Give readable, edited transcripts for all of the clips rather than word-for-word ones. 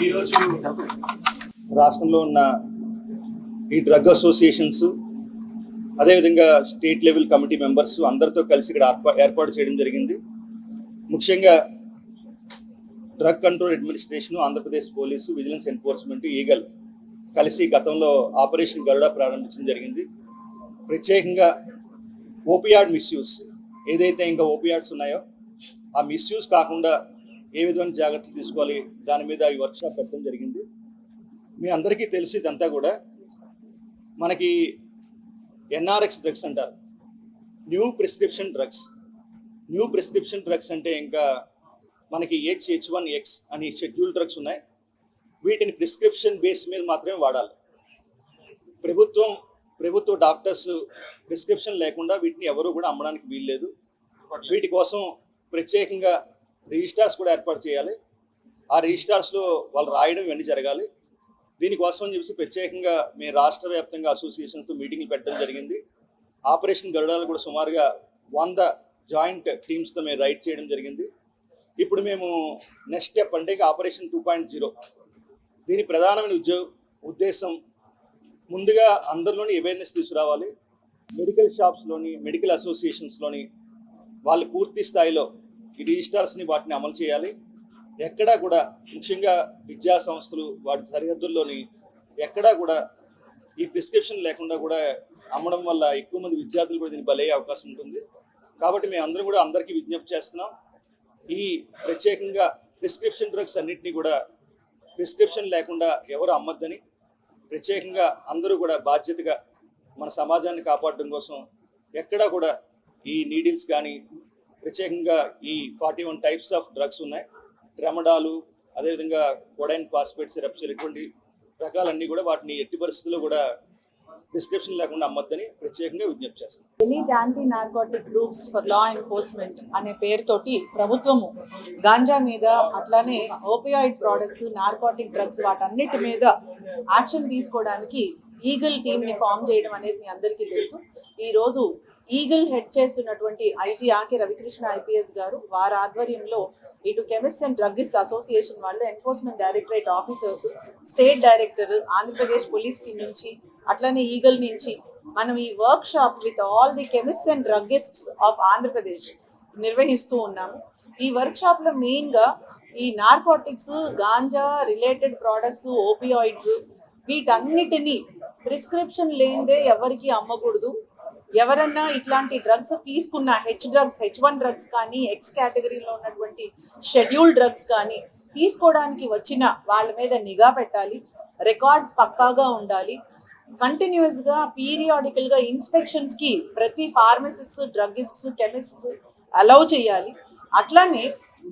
ఈరోజు రాష్ట్రంలో ఉన్న ఈ డ్రగ్ అసోసియేషన్స్ అదేవిధంగా స్టేట్ లెవెల్ కమిటీ మెంబర్స్ అందరితో కలిసి ఇక్కడ ఏర్పాటు చేయడం జరిగింది. ముఖ్యంగా drug control administration, Andhra Pradesh police, vigilance enforcement, eagle కలిసి గతంలో ఆపరేషన్ గరుడ ప్రారంభించడం జరిగింది. ప్రత్యేకంగా ఓపియాడ్ మిస్యూస్ ఏదైతే ఇంకా ఓపియాడ్స్ ఉన్నాయో ఆ మిస్యూస్ కాకుండా ఏ విధమైన జాగ్రత్తలు తీసుకోవాలి దాని మీద ఈ వర్క్షాప్ పెట్టడం జరిగింది. మీ అందరికీ తెలిసి ఇదంతా కూడా మనకి ఎన్ఆర్ఎక్స్ డ్రగ్స్ అంటారు, new prescription drugs. New prescription drugs అంటే ఇంకా మనకి H1X అని షెడ్యూల్ డ్రగ్స్ ఉన్నాయి. వీటిని ప్రిస్క్రిప్షన్ బేస్ మీద మాత్రమే వాడాలి. ప్రభుత్వ డాక్టర్స్ ప్రిస్క్రిప్షన్ లేకుండా వీటిని ఎవరు కూడా అమ్మడానికి వీల్లేదు. వీటి కోసం ప్రత్యేకంగా రిజిస్టార్స్ కూడా ఏర్పాటు చేయాలి. ఆ రిజిస్టార్స్లో వాళ్ళు రాయడం ఇవన్నీ జరగాలి. దీనికోసం అని చెప్పి ప్రత్యేకంగా మేము రాష్ట్ర వ్యాప్తంగా అసోసియేషన్తో మీటింగ్లు పెట్టడం జరిగింది. ఆపరేషన్ గరుడాలు కూడా సుమారుగా 100 జాయింట్ టీమ్స్తో మేము రైడ్ చేయడం జరిగింది. ఇప్పుడు మేము నెక్స్ట్ స్టెప్ అంటే ఆపరేషన్ 2.0. దీని ప్రధానమైన ఉద్దేశం ముందుగా అందరిలోని అవేర్నెస్ తీసుకురావాలి. మెడికల్ షాప్స్లోని, మెడికల్ అసోసియేషన్స్లోని వాళ్ళు పూర్తి స్థాయిలో ఈ రిజిస్టార్స్ని వాటిని అమలు చేయాలి. ఎక్కడా కూడా ముఖ్యంగా విద్యా సంస్థలు వాటి సరిహద్దుల్లోని ఎక్కడా కూడా ఈ ప్రిస్క్రిప్షన్ లేకుండా కూడా అమ్మడం వల్ల ఎక్కువ మంది విద్యార్థులు కూడా దీన్ని బలయ్యే అవకాశం ఉంటుంది. కాబట్టి మేము అందరం కూడా అందరికీ విజ్ఞప్తి చేస్తున్నాం, ఈ ప్రత్యేకంగా ప్రిస్క్రిప్షన్ డ్రగ్స్ అన్నింటినీ కూడా ప్రిస్క్రిప్షన్ లేకుండా ఎవరు అమ్మద్దని ప్రత్యేకంగా అందరూ కూడా బాధ్యతగా మన సమాజాన్ని కాపాడడం కోసం ఎక్కడా కూడా ఈ నీడిల్స్ కానీ ప్రత్యేకంగా ఈ 41 టైప్స్ ఆఫ్ డ్రగ్స్ ఉన్నాయి. ట్రెమడాలు, అదేవిధంగా కొడైన్ ఫాస్ఫేట్ సిరప్స్, ఇటువంటి రకాలన్నీ కూడా వాటిని ఎట్టి పరిస్థితుల్లో కూడా ప్రిస్క్రిప్షన్ లేకుండా అమ్మద్దని ప్రత్యేకంగా విజ్ఞప్తి చేస్తాం. Elite anti narcotic groups for law enforcement అనే పేరుతోటి ప్రభుత్వము గాంజా మీద, అట్లానే ఓపియాయిడ్ ప్రోడక్ట్స్, నార్కోటిక్ డ్రగ్స్ వాటన్నిటి మీద యాక్షన్ తీసుకోవడానికి ఈగల్ టీమ్ ని ఫామ్ చేయడం అనేది మీ అందరికీ తెలుసు. ఈ రోజు ఈగల్ హెడ్ చేస్తున్నటువంటి ఐజీ ఆకే రవికృష్ణ ఐపీఎస్ గారు, వారి ఆధ్వర్యంలో ఇటు కెమిస్ట్ అండ్ డ్రగ్గిస్ట్ అసోసియేషన్ వాళ్ళు, enforcement directorate officers, state director, Andhra Pradesh police కి నుంచి, అట్లనే ఈగల్ నుంచి మనం ఈ work with all the chemist and druggists of Andhra Pradesh నిర్వహిస్తూ ఉన్నాము. ఈ వర్క్ షాప్ లో మెయిన్ గా ఈ narcotics, ganja related products, opioids వీటన్నిటిని ప్రిస్క్రిప్షన్ లేనిదే ఎవరికి అమ్మకూడదు. ఎవరన్నా ఇట్లాంటి డ్రగ్స్ తీసుకున్న H1 డ్రగ్స్ కానీ, ఎక్స్ కేటగిరీలో ఉన్నటువంటి షెడ్యూల్ డ్రగ్స్ కానీ తీసుకోవడానికి వచ్చిన వాళ్ళ మీద నిఘా పెట్టాలి. రికార్డ్స్ పక్కాగా ఉండాలి. కంటిన్యూస్ గా పీరియాడికల్ గా ఇన్స్పెక్షన్స్ కి ప్రతి ఫార్మసిస్ట్, డ్రగ్గిస్ట్స్, కెమిస్ట్స్ అలౌ చేయాలి. అట్లానే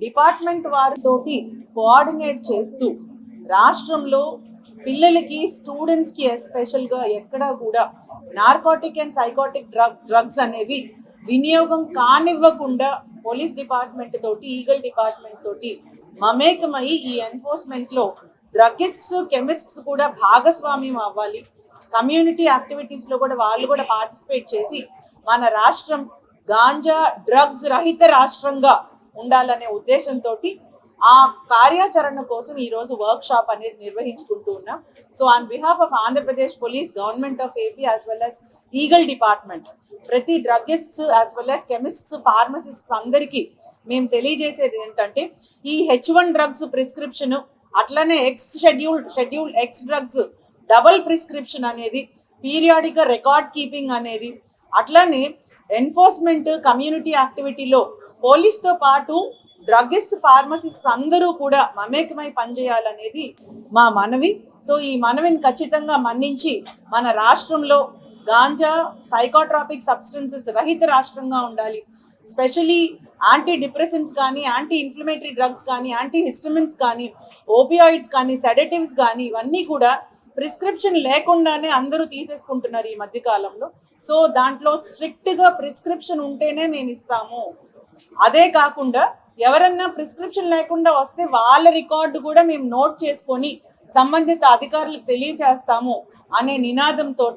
డిపార్ట్మెంట్ వారితోటి కోఆర్డినేట్ చేస్తూ రాష్ట్రంలో పిల్లలకి, స్టూడెంట్స్ కి ఎస్పెషల్ గా ఎక్కడా కూడా నార్కోటిక్ అండ్ సైకోటిక్ డ్రగ్స్ అనేవి వినియోగం కానివ్వకుండా పోలీస్ డిపార్ట్మెంట్ తోటి, ఈగల్ డిపార్ట్మెంట్ తోటి మమేకమై ఈ ఎన్ఫోర్స్మెంట్ లో డ్రగ్గిస్ట్స్, కెమిస్ట్స్ కూడా భాగస్వామ్యం అవ్వాలి. కమ్యూనిటీ యాక్టివిటీస్ లో కూడా వాళ్ళు కూడా పార్టిసిపేట్ చేసి మన రాష్ట్రం గాంజా డ్రగ్స్ రహిత రాష్ట్రంగా ఉండాలనే ఉద్దేశంతో ఆ కార్యాచరణ కోసం ఈ రోజు వర్క్ షాప్ అనేది నిర్వహించుకుంటూ ఉన్నాం. So on behalf of Andhra Pradesh police, government of AP as well as Eagle department, ప్రతి druggists as well as chemists, pharmacists అందరికీ మేము తెలియజేసేది ఏంటంటే ఈ H1 డ్రగ్స్ ప్రిస్క్రిప్షన్, అట్లనే schedule X drugs double prescription అనేది, పీరియాడిక్ రికార్డ్ కీపింగ్ అనేది, అట్లనే ఎన్ఫోర్స్మెంట్ కమ్యూనిటీ యాక్టివిటీలో పోలీస్తో పాటు డ్రగ్గిస్ట్, ఫార్మసిస్ట్ అందరూ కూడా మమేకమై పనిచేయాలనేది మా మనవి. సో ఈ మనవిని ఖచ్చితంగా మన్నించి మన రాష్ట్రంలో గాంజా, సైకోట్రాపిక్ సబ్స్టెన్సెస్ రహిత రాష్ట్రంగా ఉండాలి. స్పెషలీ యాంటీ డిప్రెసెంట్స్ కానీ, యాంటీ ఇన్ఫ్లమేటరీ డ్రగ్స్ కానీ, యాంటీ హిస్టమిన్స్ కానీ, ఓపియాయిడ్స్ కానీ, సెడేటివ్స్ కానీ ఇవన్నీ కూడా ప్రిస్క్రిప్షన్ లేకుండానే అందరూ తీసేసుకుంటున్నారు ఈ మధ్య కాలంలో. సో దాంట్లో స్ట్రిక్ట్గా ప్రిస్క్రిప్షన్ ఉంటేనే మేము ఇస్తాము. అదే కాకుండా ఎవరన్నా ప్రిస్క్రిప్షన్ లేకుండా వస్తే వాళ్ళ రికార్డు కూడా మేము నోట్ చేసుకొని సంబంధిత అధికారులకు తెలియజేస్తాము అనే నినాదంతో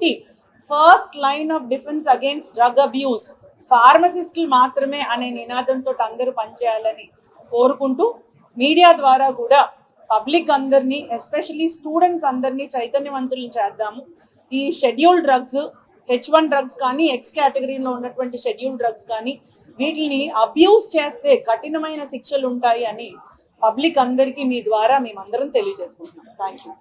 first line of defence against drug abuse ఫార్మసిస్టులు మాత్రమే అనే నినాదంతో అందరూ పనిచేయాలని కోరుకుంటూ మీడియా ద్వారా కూడా పబ్లిక్ అందరినీ ఎస్పెషలీ స్టూడెంట్స్ అందరినీ చైతన్యవంతులను చేద్దాము. ఈ షెడ్యూల్ డ్రగ్స్, H1 డ్రగ్స్ కానీ, ఎక్స్ కేటగిరీలో ఉన్నటువంటి షెడ్యూల్ డ్రగ్స్ కానీ వీటిని అబ్యూస్ చేస్తే కఠినమైన శిక్షలు ఉంటాయి అని పబ్లిక్ అందరికీ మీ ద్వారా మేమందరం తెలియజేసుకుంటున్నాం. Thank you.